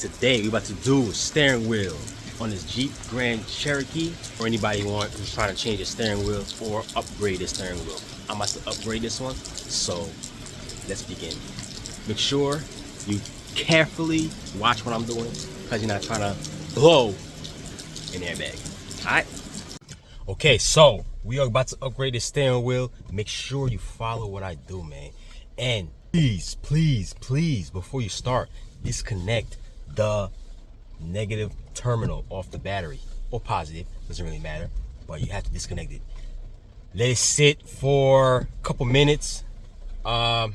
Today we about to do a steering wheel on this Jeep Grand Cherokee for anybody who's trying to change the steering wheel or upgrade the steering wheel. I'm about to upgrade this one, so let's begin. Make sure you carefully watch what I'm doing because you're not trying to blow an airbag. Alright? Okay, so we are about to upgrade the steering wheel. Make sure you follow what I do, man. And please, please, please, before you start, disconnect the negative terminal off the battery, or positive, doesn't really matter, but you have to disconnect it. Let it sit for a couple minutes so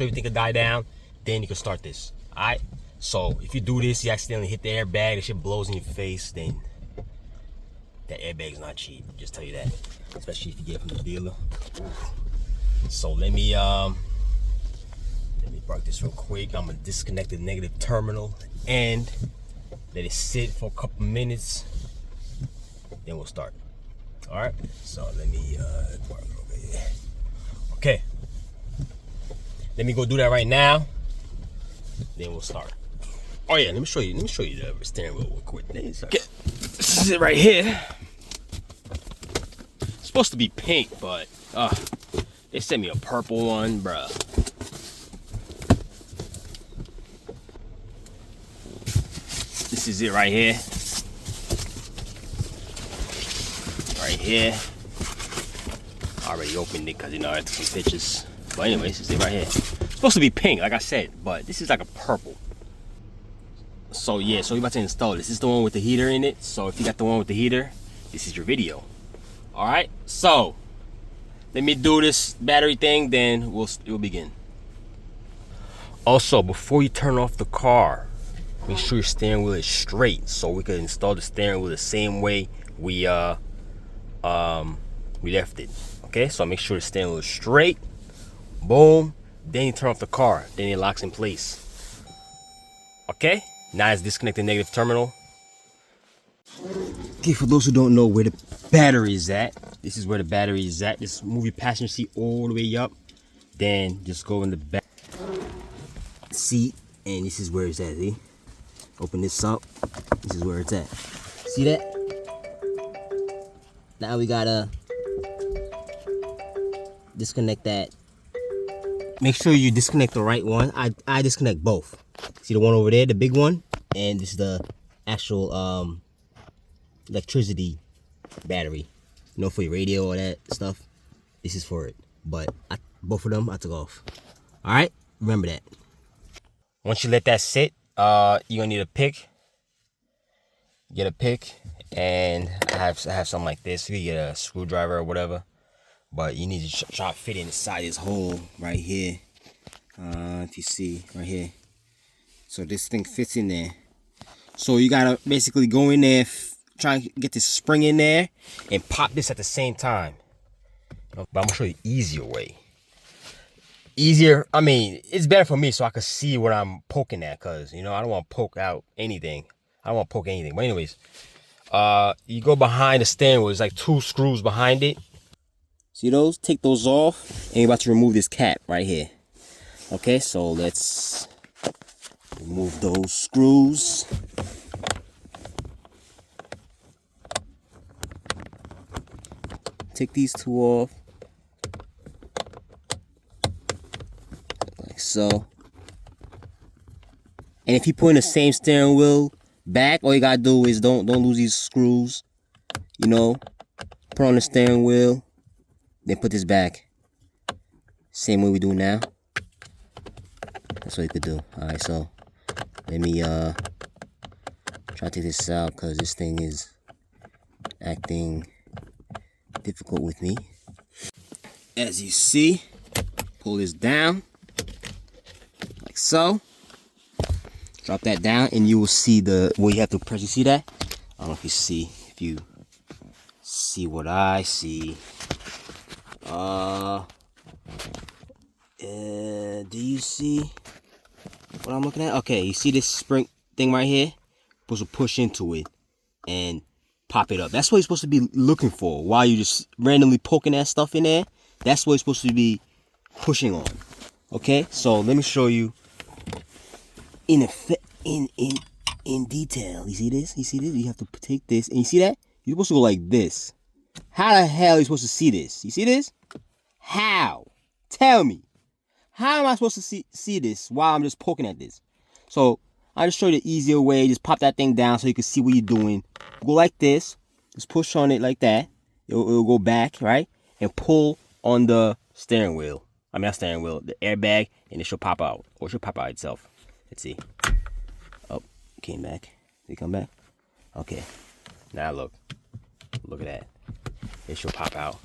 everything can die down, then you can start this. All right, so if you do this, you accidentally hit the airbag, the shit blows in your face, then that airbag is not cheap, just tell you that, especially if you get it from the dealer. So let me break this real quick. I'm gonna disconnect the negative terminal and let it sit for a couple minutes, then we'll start. All right, so let me park over here. Okay, let me go do that right now, then we'll start. Oh yeah, let me show you the steering wheel real quick. Okay, this is it right here. It's supposed to be pink, but they sent me a purple one, bruh. This is it right here. Right here. I already opened it because I took some pictures. But anyways, this is it right here. It's supposed to be pink, like I said, but this is like a purple. So yeah, so we're about to install this. This is the one with the heater in it. So if you got the one with the heater, this is your video. Alright, so let me do this battery thing, then we'll begin. Also, before you turn off the car, make sure your steering wheel is straight so we can install the steering wheel the same way we left it. Okay, so make sure the steering wheel is straight. Boom. Then you turn off the car. Then it locks in place. Okay, now it's disconnect the negative terminal. Okay, for those who don't know where the battery is at, this is where the battery is at. Just move your passenger seat all the way up. Then just go in the back seat, and this is where it's at. See? Open this up. This is where it's at. See that? Now we gotta disconnect that. Make sure you disconnect the right one. I disconnect both. See the one over there, the big one, and this is the actual electricity battery. You know, for your radio or that stuff. This is for it. But both of them I took off. All right, remember that. Once you let that sit, you're gonna need a pick. Get a pick, and I have something like this. You can get a screwdriver or whatever, but you need to try to fit it inside this hole right here. If you see right here, so this thing fits in there. So you gotta basically go in there, try and get this spring in there, and pop this at the same time. But I'm gonna show you easier way. Easier, I mean, it's better for me so I can see what I'm poking at, because I don't want to poke out anything. I don't want to poke anything. But anyways, you go behind the steering wheel. There's like 2 screws behind it. See those? Take those off, and you're about to remove this cap right here. Okay, so let's remove those screws. Take these 2 off. So, and if you put in the same steering wheel back, all you gotta do is don't lose these screws. Put on the steering wheel, then put this back. Same way we do now. That's what you could do. All right, so let me try to take this out because this thing is acting difficult with me. As you see, pull this down. So, drop that down, and you will see where you have to press. You see that? I don't know if you see what I see. Do you see what I'm looking at? Okay, you see this spring thing right here? You're supposed to push into it and pop it up. That's what you're supposed to be looking for while you're just randomly poking that stuff in there. That's what you're supposed to be pushing on. Okay, so let me show you in in detail. You see this? You see this? You have to take this, and you see that? You're supposed to go like this. How the hell are you supposed to see this? You see this? How? Tell me. How am I supposed to see this while I'm just poking at this? So I just show you the easier way. Just pop that thing down so you can see what you're doing. Go like this. Just push on it like that. It'll go back, right? And pull on the steering wheel. I mean, not steering wheel, the airbag, and it should pop out. Or it should pop out itself. Let's see. Oh, came back. Did it come back? Okay. Now look. Look at that. It should pop out.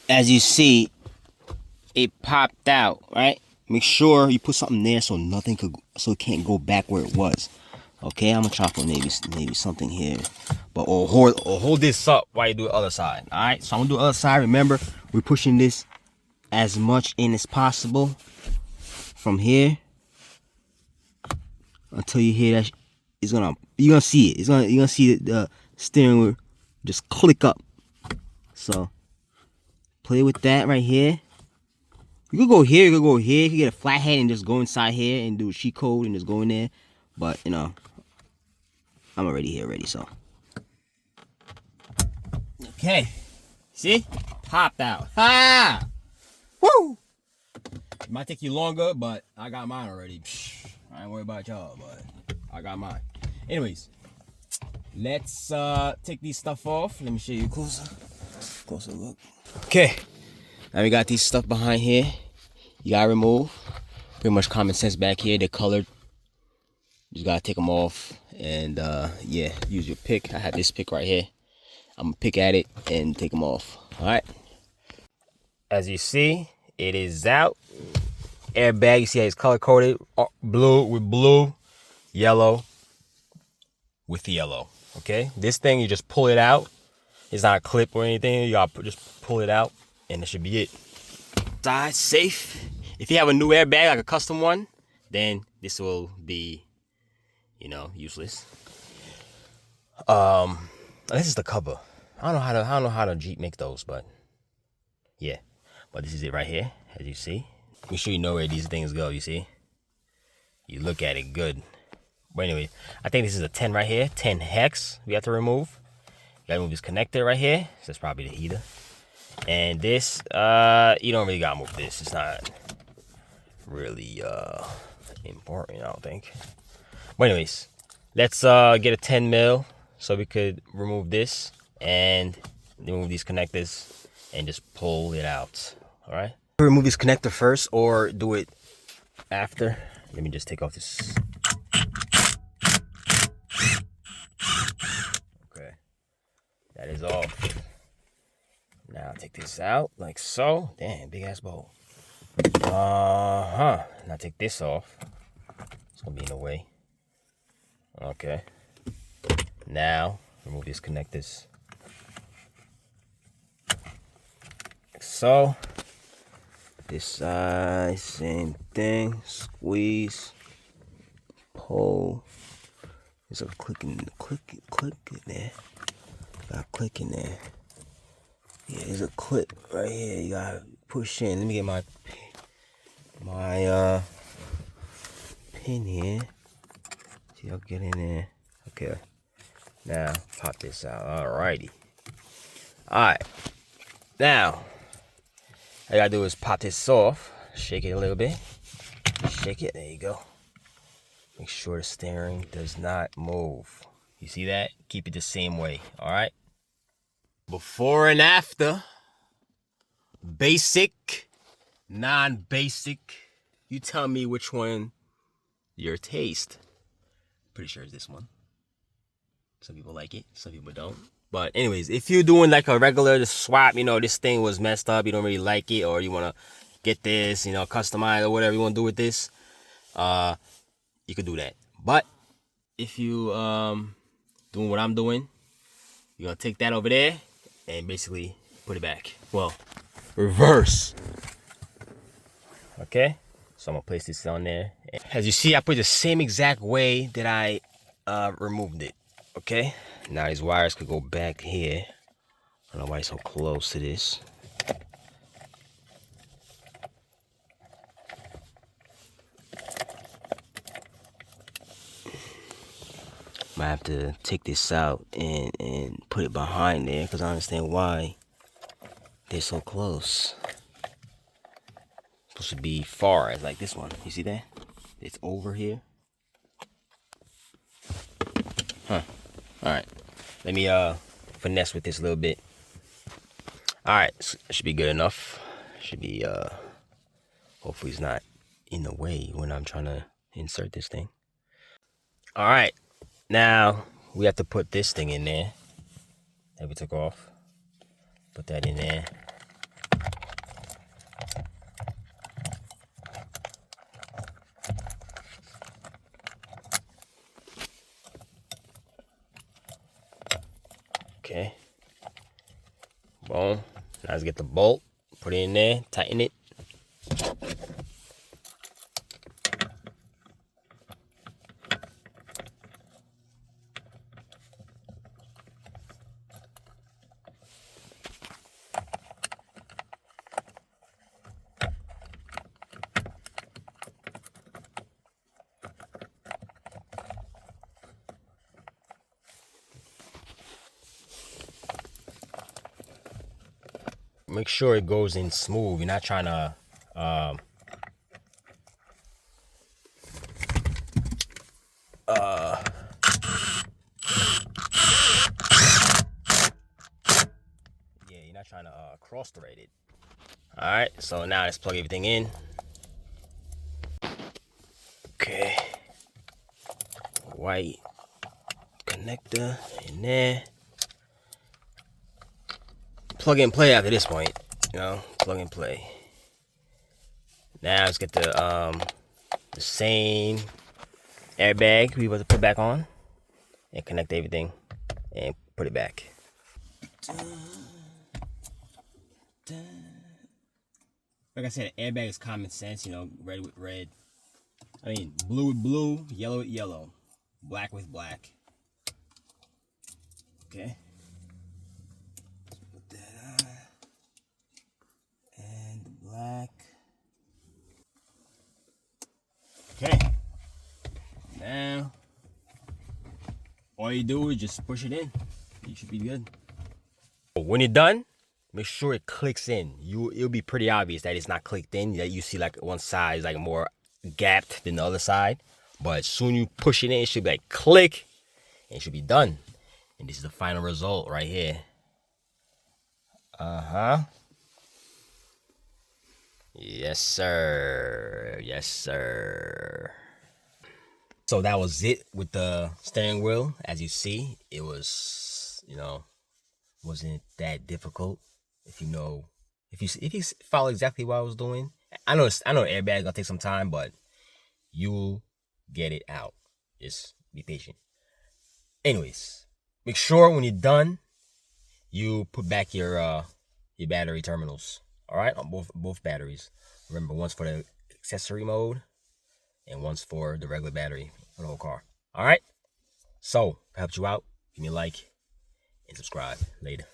As you see, it popped out, right? Make sure you put something there so it can't go back where it was. Okay, I'm gonna try for maybe something here, but or hold this up while you do the other side. All right, so I'm gonna do the other side. Remember, we're pushing this as much in as possible from here until you hear that you're gonna see it. You're gonna see the steering wheel just click up. So play with that right here. You could go here, you could go here, you could get a flathead and just go inside here and do a cheat code and just go in there. But you know, I'm already here already, so. Okay. See? Popped out. Ha! Woo! It might take you longer, but I got mine already. I ain't worried about y'all, but I got mine. Anyways, let's take these stuff off. Let me show you closer look. Okay. Now we got these stuff behind here. You gotta remove. Pretty much common sense back here. They're colored. You just gotta take them off. And yeah, use your pick. I have this pick right here. I'm gonna pick at it and take them off. Alright. As you see, it is out. Airbag, you see how it's color coded. Blue with blue, yellow with yellow. Okay? This thing, you just pull it out. It's not a clip or anything. You gotta just pull it out. And that should be it. Side safe. If you have a new airbag, like a custom one, then this will be, you know, useless. This is the cover. I don't know how the Jeep makes those, but yeah. But this is it right here, as you see. Make sure you know where these things go. You see, you look at it good. But anyway, I think this is a 10 right here. 10 hex. We have to remove. You gotta remove this connector right here. So that's probably the heater. And this, you don't really gotta move this. It's not really important, I don't think. But anyways, let's get a 10 mil so we could remove this and remove these connectors and just pull it out. All right. Remove this connector first or do it after. Let me just take off this. Okay, that is off. Now take this out like so. Damn, big ass bowl. Now take this off. It's gonna be in the way. Okay. Now remove these connectors. Like so. This side, same thing. Squeeze. Pull. There's a click in there. Got a click in there. Yeah, there's a clip right here. You gotta push in. Let me get my pin here. See, I'll get in there. Okay. Now pop this out. Alrighty. Alright. Now, all I gotta do is pop this off. Shake it a little bit. Shake it. There you go. Make sure the steering does not move. You see that? Keep it the same way. Alright. Before and after, basic, non-basic. You tell me which one your taste. Pretty sure it's this one. Some people like it, some people don't. But anyways, if you're doing like a regular just swap, you know, this thing was messed up, you don't really like it, or you want to get this, you know, customize or whatever you want to do with this, you could do that. But if you doing what I'm doing, you're going to take that over there and basically put it back. Well, reverse. Okay, so I'm gonna place this on there. As you see, I put it the same exact way that I removed it. Okay, now these wires could go back here. I don't know why it's so close to this. Might have to take this out and put it behind there, because I understand why they're so close. Supposed to be far, as like this one. You see that? It's over here. Huh. Alright. Let me finesse with this a little bit. Alright, so it should be good enough. Should be hopefully it's not in the way when I'm trying to insert this thing. Alright. Now we have to put this thing in there that we took off. Put that in there. Okay. Boom. Now let's get the bolt. Put it in there. Tighten it. Make sure it goes in smooth. You're not trying to you're not trying to cross thread it. All right, so now let's plug everything in. Okay, white connector in there. Plug and play after this point, you know, plug and play. Now let's get the same airbag we about to put back on and connect everything and put it back. Like I said, airbag is common sense, you know, red with red. I mean, blue with blue, yellow with yellow, black with black. Okay. Put that on. And the black. Okay. Now, all you do is just push it in. You should be good. When you're done, make sure it clicks in. It'll be pretty obvious that it's not clicked in. That you see like one side is like more gapped than the other side. But soon you push it in, it should be like click, and it should be done. And this is the final result right here. Yes, sir. Yes, sir. So that was it with the steering wheel. As you see, it was, you know, wasn't that difficult. If you follow exactly what I was doing. I know airbag gonna take some time, but you'll get it out. Just be patient. Anyways, make sure when you're done, you put back your battery terminals. All right, on both batteries. Remember, one's for the accessory mode, and one's for the regular battery for the whole car. All right. So, if I helped you out, give me a like and subscribe. Later.